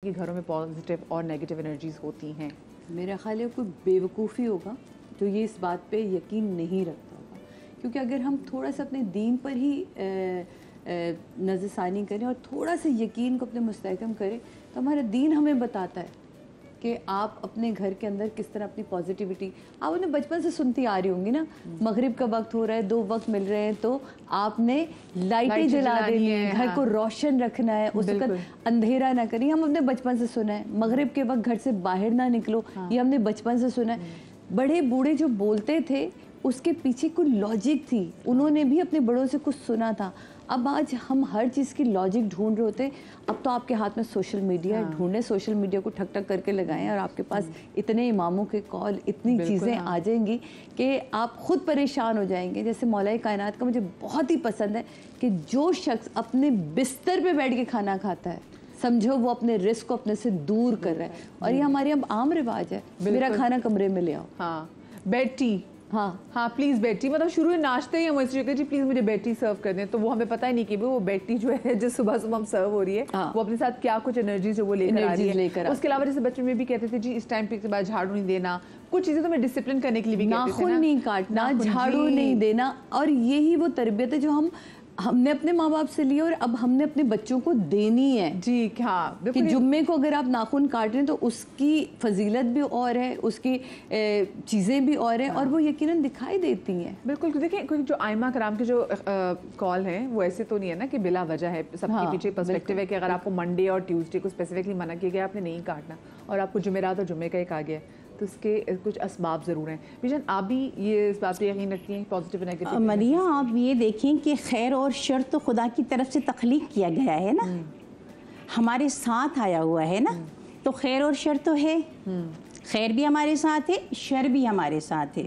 कि घरों में पॉजिटिव और नेगेटिव एनर्जीज होती हैं? मेरा ख्याल है कोई बेवकूफ़ी होगा जो ये इस बात पे यकीन नहीं रखता होगा, क्योंकि अगर हम थोड़ा सा अपने दीन पर ही नज़रसानी करें और थोड़ा सा यकीन को अपने मुस्तहकम करें तो हमारा दीन हमें बताता है कि आप अपने घर के अंदर किस तरह अपनी पॉजिटिविटी, आप उन्हें बचपन से सुनती आ रही होंगी ना, मगरिब का वक्त हो रहा है, 2 वक्त मिल रहे हैं तो आपने लाइटें जला देनी है, घर को रोशन रखना है, उस वक्त अंधेरा ना करिए। हम अपने बचपन से सुना है मगरिब के वक्त घर से बाहर ना निकलो, ये हमने बचपन से सुना है। बड़े बूढ़े जो बोलते थे उसके पीछे कोई लॉजिक थी, उन्होंने भी अपने बड़ों से कुछ सुना था। अब आज हम हर चीज़ की लॉजिक ढूंढ रहे होते, अब तो आपके हाथ में सोशल मीडिया है, ढूंढें सोशल मीडिया को ठक ठक करके लगाएं और आपके पास इतने इमामों के कॉल, इतनी चीज़ें आ जाएंगी कि आप खुद परेशान हो जाएंगे। जैसे मौलाए कायनात का मुझे बहुत ही पसंद है कि जो शख्स अपने बिस्तर पे बैठ के खाना खाता है, समझो वो अपने रिस्क को अपने से दूर कर रहा है। और ये हमारे अब आम रिवाज है, मेरा खाना कमरे में ले आओ। हाँ, बेड टी, हाँ प्लीज़ बेड टी, मतलब शुरू में नाश्ते ही हम ऐसे कहते जी प्लीज़ मुझे बेड टी सर्व कर दें, तो वो हमें पता ही नहीं कि वो बेड टी जो है जो सुबह सुबह हम सर्व हो रही है, वो अपने साथ क्या कुछ एनर्जी जो वो लेकर आ रही है। उसके अलावा जैसे बच्चों में भी कहते थे जी इस टाइम पे के बाद झाड़ू नहीं देना, कुछ चीज़ें तो मैं डिसिप्लिन करने के लिए भी कहते थे ना, नाखून नहीं काटना, झाड़ू नहीं देना। और यही वो तरबियत है जो हमने अपने माँ बाप से ली और अब हमने अपने बच्चों को देनी है। जी हाँ, कि जुम्मे को अगर आप नाखून काट रहे हैं तो उसकी फजीलत भी और है, उसकी चीज़ें भी और हैं, और वो यकीनन दिखाई देती हैं। बिल्कुल, देखिए क्योंकि जो आइमा कराम के जो कॉल हैं वो ऐसे तो नहीं है ना कि बिला वजह है, सबके पीछे पर्सपेक्टिव है कि अगर आपको मंडे और ट्यूसडे को स्पेसिफिकली मना किया गया आपने नहीं काटना और आपको जुमेरात और जुम्मे का एक आ गया, तो इसके कुछ असबाब ज़रूर हैं। विजन, आप भी ये इस बात पे यकीन रखती हैं पॉजिटिव और नेगेटिव? मरिया, आप ये देखें कि खैर और शर तो खुदा की तरफ से तख्लीक किया गया है ना, हमारे साथ आया हुआ है ना, तो खैर और शर तो है, खैर भी हमारे साथ है, शर भी हमारे साथ है।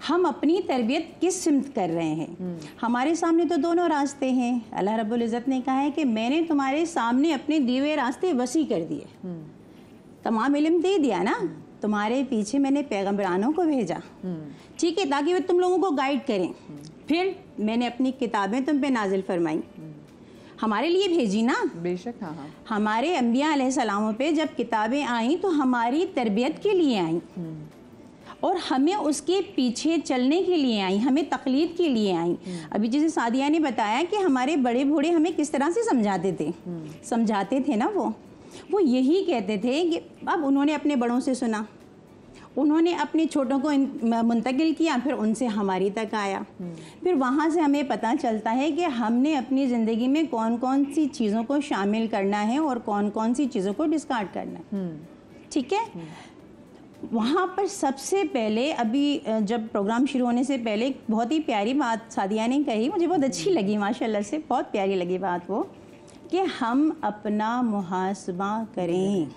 हम अपनी तरबियत किस सिमत कर रहे हैं? हमारे सामने तो दोनों रास्ते हैं। अल्लाह रब्बुल इज़्ज़त ने कहा है कि मैंने तुम्हारे सामने अपने दिए हुए रास्ते वसी कर दिए, तमाम इल्म दे दिया ना, तुम्हारे पीछे मैंने पैगम्बरानों को भेजा, ठीक है, ताकि वे तुम लोगों को गाइड करें। फिर मैंने अपनी किताबें तुम पे नाजिल फरमाई, हमारे लिए भेजी ना। बेशक, हाँ हाँ। हमारे अंबिया अलैहिस्सलाम पे जब किताबें आईं तो हमारी तरबियत के लिए आईं और हमें उसके पीछे चलने के लिए आई, हमें तकलीद के लिए आई। अभी जैसे सादिया ने बताया कि हमारे बड़े बूढ़े हमें किस तरह से समझाते थे ना, वो यही कहते थे कि अब उन्होंने अपने बड़ों से सुना, उन्होंने अपने छोटों को मुंतकिल किया, फिर उनसे हमारी तक आया, फिर वहाँ से हमें पता चलता है कि हमने अपनी ज़िंदगी में कौन कौन सी चीज़ों को शामिल करना है और कौन कौन सी चीज़ों को डिस्कार्ड करना है। ठीक है, वहाँ पर सबसे पहले अभी जब प्रोग्राम शुरू होने से पहले बहुत ही प्यारी बात सादिया ने कही, मुझे बहुत अच्छी लगी, माशाल्लाह से बहुत प्यारी लगी बात वो, कि हम अपना मुहासबा करें।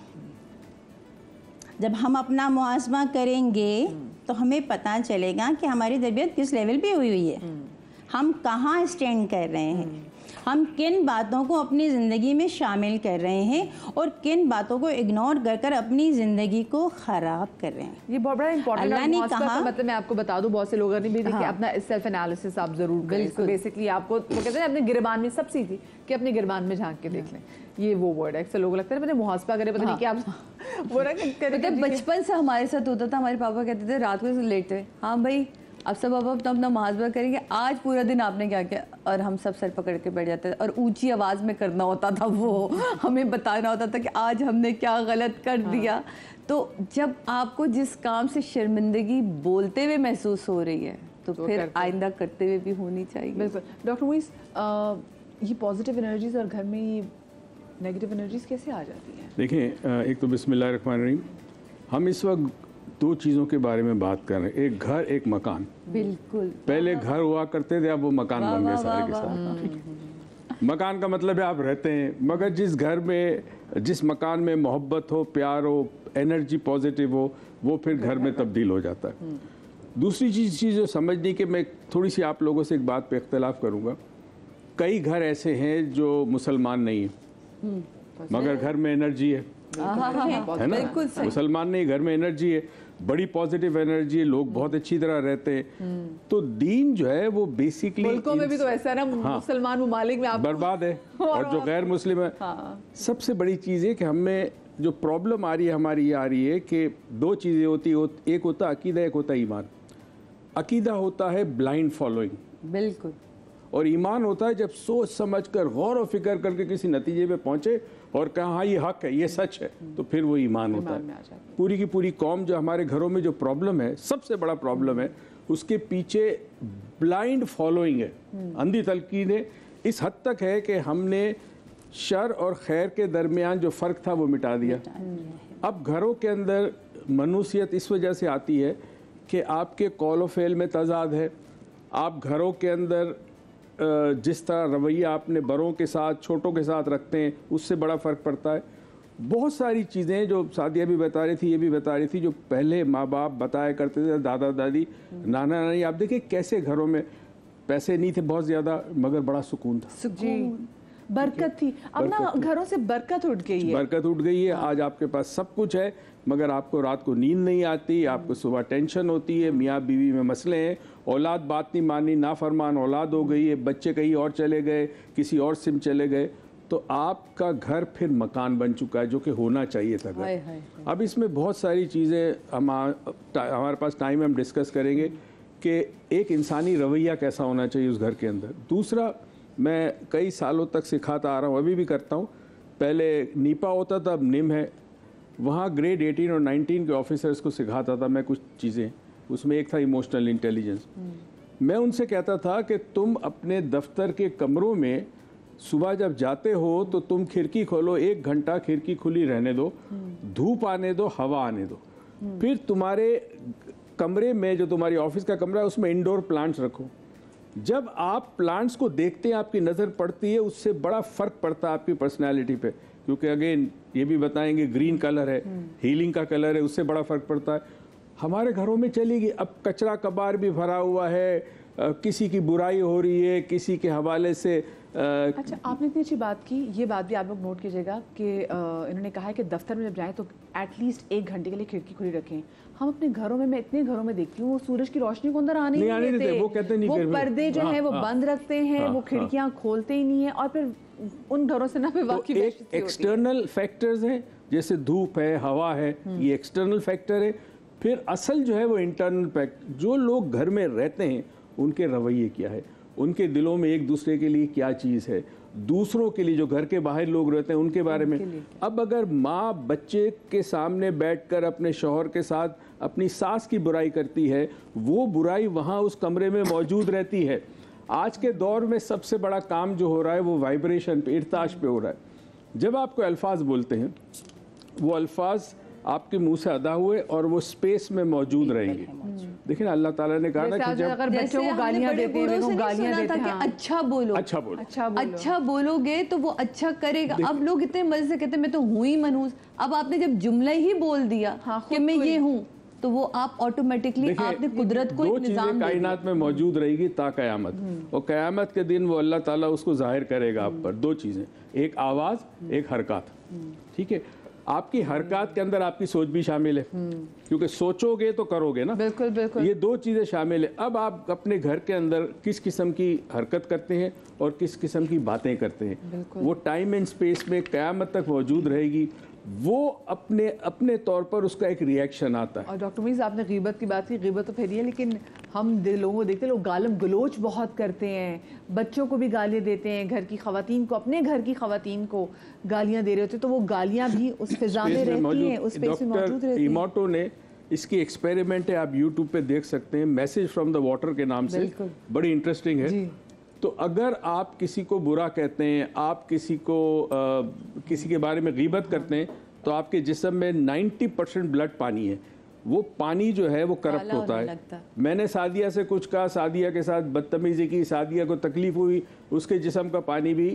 जब हम अपना मुहासबा करेंगे तो हमें पता चलेगा कि हमारी तरबियत किस लेवल पे हुई है, हम कहाँ स्टैंड कर रहे हैं, हम किन बातों को अपनी ज़िंदगी में शामिल कर रहे हैं और किन बातों को इग्नोर कर अपनी ज़िंदगी को ख़राब कर रहे हैं। ये बहुत बड़ा इंपॉर्टेंट है। अल्लाह ने कहा, मतलब मैं आपको बता दूं, बहुत से लोगों ने भी देखिए अपना सेल्फ एनालिसिस आप ज़रूर करें। बेसिकली आपको वो कहते हैं अपने गिरबान में, सब सीधी कि अपने गिरबान में झांक के देख लें, ये वो वर्ड है। अक्सर लोगों लगता है मैंने मुहासबा करे, पता नहीं क्या वो बचपन से हमारे साथ होता था। हमारे पापा कहते थे रात को लेटते, हाँ भाई अब सब अब तो अपना मुहासबा करेंगे, आज पूरा दिन आपने क्या किया, और हम सब सर पकड़ के बैठ जाते थे और ऊंची आवाज़ में करना होता था, वो हमें बताना होता था कि आज हमने क्या गलत कर दिया। तो जब आपको जिस काम से शर्मिंदगी बोलते हुए महसूस हो रही है तो फिर आइंदा करते हुए भी होनी चाहिए। बिल्कुल। डॉक्टर मुइस, ये पॉजिटिव एनर्जीज और घर में ये नेगेटिव एनर्जीज कैसे आ जाती हैं? देखिए, एक तो बिस्मिल्लाहिर्रहमानिर्रहीम, हम इस वक्त 2 चीज़ों के बारे में बात कर रहे हैं, एक घर एक मकान। बिल्कुल, पहले घर हुआ करते थे, अब वो मकान बन गए सारे के सारे। ठीक है, मकान का मतलब है आप रहते हैं, मगर जिस घर में, जिस मकान में मोहब्बत हो, प्यार हो, एनर्जी पॉजिटिव हो, वो फिर घर में तब्दील हो जाता है। दूसरी चीज़ जो समझने की, मैं थोड़ी सी आप लोगों से एक बात पे इख्तलाफ करूँगा। कई घर ऐसे हैं जो मुसलमान नहीं हैं मगर घर में एनर्जी है, है ना? बिल्कुल सही। मुसलमान नहीं, घर में एनर्जी है, बड़ी पॉजिटिव एनर्जी है, लोग बहुत अच्छी तरह रहते हैं। तो दीन जो है वो बेसिकली मुल्कों में भी तो ऐसा है ना, मुसलमान ममालिक में आप बर्बाद है और जो गैर मुस्लिम है। सबसे बड़ी चीज़ है कि हमें जो प्रॉब्लम आ रही है हमारी ये आ रही है कि दो चीज़ें होती है, एक होता अकीदा, एक होता ईमान। अकीदा होता है ब्लाइंड फॉलोइंग, बिल्कुल, और ईमान होता है जब सोच समझ कर गौर और फिक्र करके किसी नतीजे पे पहुंचे और कहा हाँ ये हक है, ये सच है, तो फिर वो ईमान होता में आ है। जाती है। पूरी की पूरी कौम जो हमारे घरों में जो प्रॉब्लम है, सबसे बड़ा प्रॉब्लम है, उसके पीछे ब्लाइंड फॉलोइंग है, अंधी तलकीन है। इस हद तक है कि हमने शर और खैर के दरमियान जो फ़र्क था वो मिटा दिया। अब घरों के अंदर मनुसियत इस वजह से आती है कि आपके कौल व फ़ेल में तज़ाद है। आप घरों के अंदर जिस तरह रवैया अपने बड़ों के साथ, छोटों के साथ रखते हैं, उससे बड़ा फ़र्क पड़ता है। बहुत सारी चीज़ें जो सादिया भी बता रही थी, ये भी बता रही थी, जो पहले माँ बाप बताया करते थे, दादा दादी, नाना नानी, आप देखिए कैसे घरों में पैसे नहीं थे बहुत ज़्यादा, मगर बड़ा सुकून था, जी, बरकत थी। अब ना घरों से बरकत उठ गई है। बरकत उठ गई है। आज आपके पास सब कुछ है, मगर आपको रात को नींद नहीं आती, आपको सुबह टेंशन होती है, मियाँ बीवी में मसले हैं, औलाद बात नहीं मानी, नाफरमान औलाद हो गई है, बच्चे कहीं और चले गए, किसी और सिम चले गए, तो आपका घर फिर मकान बन चुका है, जो कि होना चाहिए था घर। अब इसमें बहुत सारी चीज़ें हमारे पास टाइम हम डिस्कस करेंगे कि एक इंसानी रवैया कैसा होना चाहिए उस घर के अंदर। दूसरा, मैं कई सालों तक सिखाता आ रहा हूँ, अभी भी करता हूँ। पहले नीपा होता था, अब निम है। वहाँ ग्रेड 18 और 19 के ऑफिसर्स को सिखाता था मैं कुछ चीज़ें। उसमें एक था इमोशनल इंटेलिजेंस। मैं उनसे कहता था कि तुम अपने दफ्तर के कमरों में सुबह जब जाते हो तो तुम खिड़की खोलो, 1 घंटा खिड़की खुली रहने दो, धूप आने दो, हवा आने दो। फिर तुम्हारे कमरे में, जो तुम्हारी ऑफिस का कमरा है, उसमें इंडोर प्लांट्स रखो। जब आप प्लांट्स को देखते हैं, आपकी नज़र पड़ती है, उससे बड़ा फ़र्क पड़ता है आपकी पर्सनैलिटी पे। क्योंकि अगेन ये भी बताएंगे, ग्रीन कलर है, हीलिंग का कलर है, उससे बड़ा फ़र्क पड़ता है। हमारे घरों में चलेगी, अब कचरा कबार भी भरा हुआ है, किसी की बुराई हो रही है, किसी के हवाले से अच्छा, आपने इतनी अच्छी बात की, ये बात भी आप लोग नोट कीजिएगा कि इन्होंने कहा है कि दफ्तर में जब जाएं तो एटलीस्ट 1 घंटे के लिए खिड़की खुली रखें। हम अपने घरों में, मैं इतने घरों में देखती हूँ, वो सूरज की रोशनी को अंदर आने नहीं देते। वो कहते नहीं, वो पर्दे जो है वो बंद रखते हैं, वो खिड़कियाँ खोलते ही नहीं है, और फिर उन घरों से ना तो एक एक्सटर्नल फैक्टर्स हैं, जैसे धूप है, हवा है, ये एक्सटर्नल फैक्टर है। फिर असल जो है वो इंटरनल फैक्टर, जो लोग घर में रहते हैं उनके रवैये क्या है, उनके दिलों में एक दूसरे के लिए क्या चीज़ है, दूसरों के लिए, जो घर के बाहर लोग रहते हैं उनके बारे में। अब अगर माँ बच्चे के सामने बैठकर अपने शौहर के साथ अपनी सास की बुराई करती है, वो बुराई वहाँ उस कमरे में मौजूद रहती है। आज के दौर में सबसे बड़ा काम जो हो रहा है वो वाइब्रेशन पे, इर्ताश पे हो रहा है। जब आपको अल्फाज बोलते हैं, वो अल्फाज आपके मुंह से अदा हुए और वो स्पेस में मौजूद रहेंगे। देखिए ना, अल्लाह ताला ने कहा ना कि जब अगर बच्चों को गालियां देते हैं, वो गालियां देते हैं, अच्छा बोलो, अच्छा बोलो, अच्छा बोलोगे तो वो अच्छा करेगा। अब लोग इतने मजे से कहते हैं मैं तो हूँ ही मनहूस। अब आपने जब जुमला ही बोल दिया कि मैं ये हूँ, तो वो आप ऑटोमेटिकली आपने कुदरत को एक निजाम कायनात में मौजूद रहेगी ता कयामत, और कयामत के दिन वो अल्लाह ताला उसको जाहिर करेगा आप पर। 2 चीज़ें, एक आवाज़, एक हरकत। ठीक है, आपकी हरकत के अंदर आपकी सोच भी शामिल है, क्योंकि सोचोगे तो करोगे ना। बिल्कुल बिल्कुल, ये 2 चीज़ें शामिल है। अब आप अपने घर के अंदर किस किस्म की हरकत करते हैं और किस किस्म की बातें करते हैं, वो टाइम एंड स्पेस में क़यामत तक मौजूद रहेगी। वो अपने तौर पर उसका एक रिएक्शन आता है। और डॉक्टर मीज़, आपने गीबत की बात की, गीबत तो फिर है, लेकिन हम लोगों को देखते हैं, लोग गालम गलोच बहुत करते हैं, बच्चों को भी गालियाँ देते हैं, घर की ख़वातीन को, अपने घर की ख़वातीन को गालियाँ दे रहे होते हैं, तो वो गालियाँ भी उस फिजा में रहती हैं, उस स्पेस में मौजूद रहती हैं। इमोटो ने इसकी एक्सपेरिमेंट है, आप यूट्यूब पे देख सकते हैं, मैसेज फ्रॉम द वाटर के नाम से, बड़ी इंटरेस्टिंग है। तो अगर आप किसी को बुरा कहते हैं, आप किसी के बारे में गीबत करते हैं, तो आपके जिस्म में 90% ब्लड पानी है। वो पानी जो है वो करप्ट होता है। मैंने सादिया से कुछ कहा, सादिया के साथ बदतमीजी की, सादिया को तकलीफ हुई, उसके जिस्म का पानी भी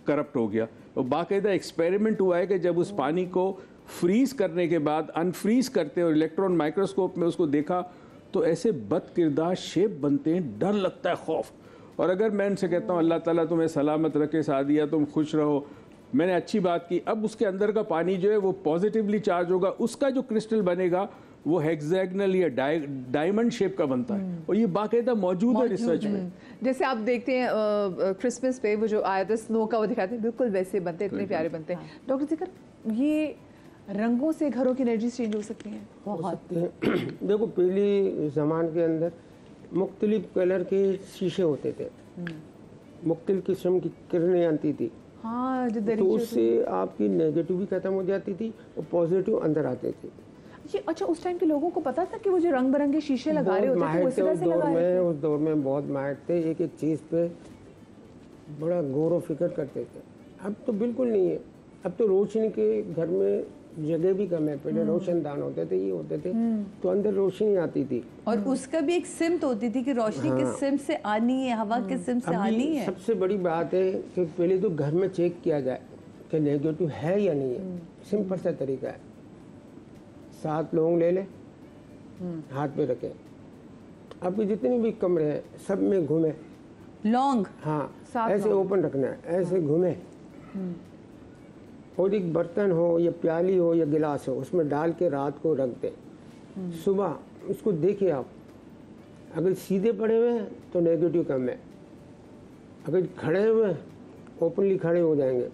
करप्ट हो गया। और बाकायदा एक्सपेरिमेंट हुआ है कि जब उस पानी को फ्रीज करने के बाद अनफ्रीज करते और इलेक्ट्रॉन माइक्रोस्कोप में उसको देखा, तो ऐसे बदकिरदार शेप बनते हैं, डर लगता है, खौफ। और अगर मैं उनसे कहता हूँ अल्लाह ताला तुम्हें सलामत रखे सादिया, तुम खुश रहो, मैंने अच्छी बात की। अब उसके अंदर का पानी जो है वो पॉजिटिवली चार्ज होगा, उसका जो क्रिस्टल बनेगा वो हेक्सागोनल या डायमंड शेप का बनता है, और ये बाकायदा मौजूद है रिसर्च में। जैसे आप देखते हैं क्रिसमस पे वो जो आया था स्नो का, वो दिखाते हैं बिल्कुल वैसे बनते हैं, इतने प्यारे बनते हैं। डॉक्टर जिकर, ये रंगों से घरों की एनर्जी चेंज हो सकती है? बहुत। देखो, पहले ज़माने के अंदर मुख्तलिफ कलर के शीशे होते थे, मुख्तलिफ किस्म की किरणें आती थी, हाँ, जो तो दरीचे उससे आपकी नेगेटिव भी खत्म हो जाती थी और पॉजिटिव अंदर आते थे। ये अच्छा, उस टाइम के लोगों को पता था कि वो जो रंग बिरंगे शीशे लगा रहे बहुत होते थे वो माहिर इस थे तरह उस से दौर लगा रहे में, थे? उस दौर में बहुत माहिर थे, एक एक चीज़ पे बड़ा गौर व फिक्र करते थे। अब तो बिल्कुल नहीं है। अब तो रोशनी के घर में जगह भी कम है। पहले रोशनदान होते थे, ये होते थे, तो अंदर रोशनी आती थी। और उसका भी एक सिमत होती थी कि रोशनी किस सिम से आनी है, हवा किस सिम से आनी अभी है। सबसे बड़ी बात है कि पहले तो घर में चेक किया जाए कि नेगेटिव है या नहीं है। सिंपल सा तरीका है, 7 लौंग ले ले, हाथ पे रखे, आपके जितने भी कमरे हैं सब में घूमे, लौंग, हाँ 7 ऐसे लौंग। ओपन रखना है, ऐसे घूमे, और एक बर्तन हो या प्याली हो या गिलास हो उसमें डाल के रात को रख दे। सुबह उसको देखिए आप, अगर सीधे पड़े हुए हैं तो नेगेटिव कम है, अगर खड़े हुए हैं ओपनली खड़े हो जाएंगे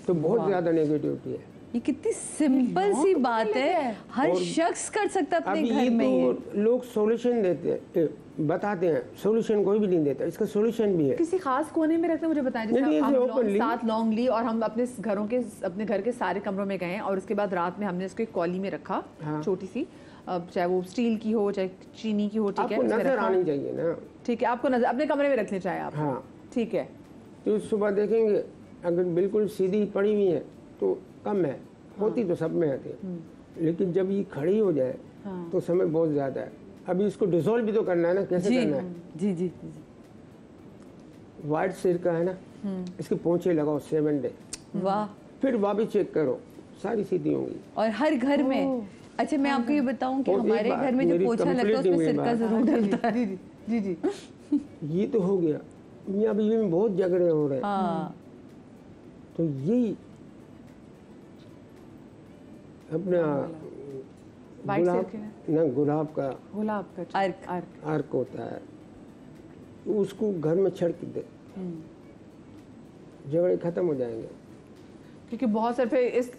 तो बहुत ज़्यादा नेगेटिविटी है। ये कितनी सिंपल सी बात है, हर शख्स कर सकता है अपने अभी घर में ये। तो लोग सॉल्यूशन देते हैं, बताते हैं, सॉल्यूशन कोई भी नहीं देता, इसका सॉल्यूशन भी है। किसी खास कोने में रखना, मुझे बताएं। जैसे नहीं, हम ऐसे openly। 7 लौंग ली और हम अपने घर के सारे कमरों में गए, और उसके बाद रात में हमने इसको एक कौली में रखा, हाँ। छोटी सी, अब चाहे वो स्टील की हो चाहे चीनी की हो, ठीक है, आपको उसमें नजर रखा। आनी चाहिए ना। ठीक है, आपको नजर अपने कमरे में रखने चाहे आप, हाँ, ठीक है। तो सुबह देखेंगे अगर बिल्कुल सीधी पड़ी हुई है तो कम है, होती तो सब में आती है, लेकिन जब ये खड़ी हो जाए तो समय बहुत ज़्यादा है। अभी इसको डिसॉल्व भी तो करना है ना, कैसे जी करना है? जी जी। वाइट सिरका है ना, इसके पोंछे लगाओ 7 डे, वाह। फिर वापस चेक करो, सारी सीधी होंगी। और हर घर में, अच्छा मैं आपको ये बताऊं कि और एक हमारे बात, घर में जो मेरी पोछा लगता है completely उसमें हुई सिरका बात। जरूर डलता है। जी जी जी। ये तो हो गया, मियाँ बीवी में बहुत झगड़े हो रहे हैं, हाँ, तो यही अपना वाइट गुलाब सिरके ना? ना, गुलाब का गुलाब का अर्क। अर्क होता है, तो उसको घर में छिड़क दे, झगड़े खत्म हो जाएंगे। क्योंकि बहुत सारे फिर इस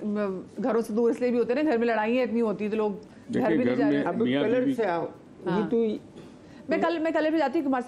घरों से दूर इसलिए भी होते हैं ना, घर में लड़ाइयाँ इतनी होती है तो लोग घर देखिए, भी नहीं घर जा रहे। में अब मियाँ कलर बीवी से आओ, ये तो मैं कलर पे जाती हूँ